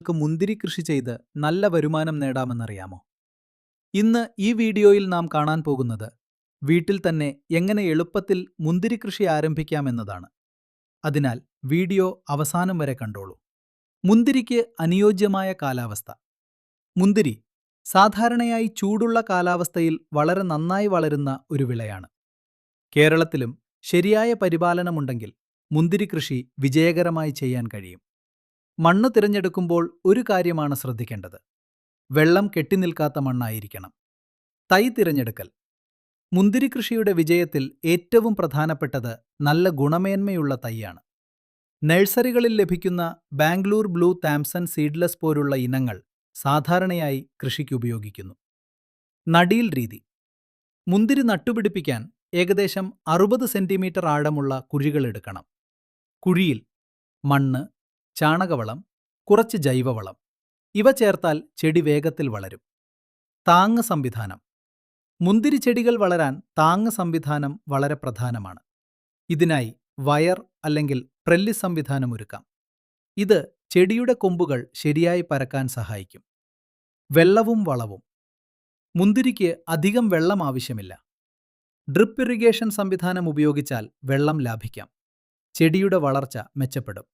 മുന്തിരി കൃഷി ചെയ്ത് നല്ല വരുമാനം നേടാമെന്നറിയാമോ? ഇന്ന് ഈ വീഡിയോയിൽ നാം കാണാൻ പോകുന്നത് വീട്ടിൽ തന്നെ എങ്ങനെ എളുപ്പത്തിൽ മുന്തിരി കൃഷി ആരംഭിക്കാമെന്നതാണ്. അതിനാൽ വീഡിയോ അവസാനം വരെ കണ്ടോളൂ. മുന്തിരിക്ക് അനുയോജ്യമായ കാലാവസ്ഥ. മുന്തിരി സാധാരണയായി ചൂടുള്ള കാലാവസ്ഥയിൽ വളരെ നന്നായി വളരുന്ന ഒരു വിളയാണ്. കേരളത്തിലും ശരിയായ പരിപാലനമുണ്ടെങ്കിൽ മുന്തിരി കൃഷി വിജയകരമായി ചെയ്യാൻ കഴിയും. മണ്ണ് തിരഞ്ഞെടുക്കുമ്പോൾ ഒരു കാര്യമാണ് ശ്രദ്ധിക്കേണ്ടത്. വെള്ളം കെട്ടിനിൽക്കാത്ത മണ്ണായിരിക്കണം. തൈ തിരഞ്ഞെടുക്കൽ. മുന്തിരി കൃഷിയുടെ വിജയത്തിൽ ഏറ്റവും പ്രധാനപ്പെട്ടത് നല്ല ഗുണമേന്മയുള്ള തൈയാണ്. നഴ്സറികളിൽ ലഭിക്കുന്ന ബാംഗ്ലൂർ ബ്ലൂ താംസൺ സീഡ്ലെസ് പോലുള്ള ഇനങ്ങൾ സാധാരണയായി കൃഷിക്ക് ഉപയോഗിക്കുന്നു. നടീൽ രീതി. മുന്തിരി നട്ടുപിടിപ്പിക്കാൻ ഏകദേശം 60 സെന്റിമീറ്റർ ആഴമുള്ള കുഴികൾ എടുക്കണം. കുഴിയിൽ മണ്ണ്, ചാണകവളം, കുറച്ച് ജൈവവളം ഇവ ചേർത്താൽ ചെടി വേഗത്തിൽ വളരും. താങ്ങ് സംവിധാനം. മുന്തിരി ചെടികൾ വളരാൻ താങ്ങ് സംവിധാനം വളരെ പ്രധാനമാണ്. ഇതിനായി വയർ അല്ലെങ്കിൽ ട്രെല്ലിസ് സംവിധാനം ഒരുക്കാം. ഇത് ചെടിയുടെ കൊമ്പുകൾ ശരിയായി പരക്കാൻ സഹായിക്കും. വെള്ളവും വളവും. മുന്തിരിക്ക് അധികം വെള്ളം ആവശ്യമില്ല. ഡ്രിപ്പ് ഇറിഗേഷൻ സംവിധാനം ഉപയോഗിച്ചാൽ വെള്ളം ലാഭിക്കാം. ചെടിയുടെ വളർച്ച മെച്ചപ്പെടും.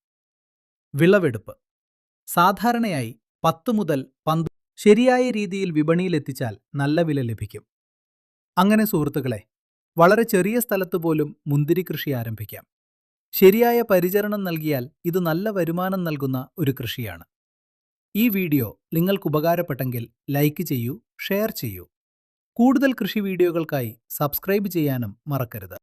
വിളവെടുപ്പ്. സാധാരണയായി 10 മുതൽ 12 ശരിയായ രീതിയിൽ വിപണിയിലെത്തിച്ചാൽ നല്ല വില ലഭിക്കും. അങ്ങനെ സുഹൃത്തുക്കളെ, വളരെ ചെറിയ സ്ഥലത്ത് പോലും മുന്തിരി കൃഷി ആരംഭിക്കാം. ശരിയായ പരിചരണം നൽകിയാൽ ഇത് നല്ല വരുമാനം നൽകുന്ന ഒരു കൃഷിയാണ്. ഈ വീഡിയോ നിങ്ങൾക്ക് ഉപകാരപ്പെട്ടെങ്കിൽ ലൈക്ക് ചെയ്യൂ, ഷെയർ ചെയ്യൂ. കൂടുതൽ കൃഷി വീഡിയോകൾക്കായി സബ്സ്ക്രൈബ് ചെയ്യാനും മറക്കരുത്.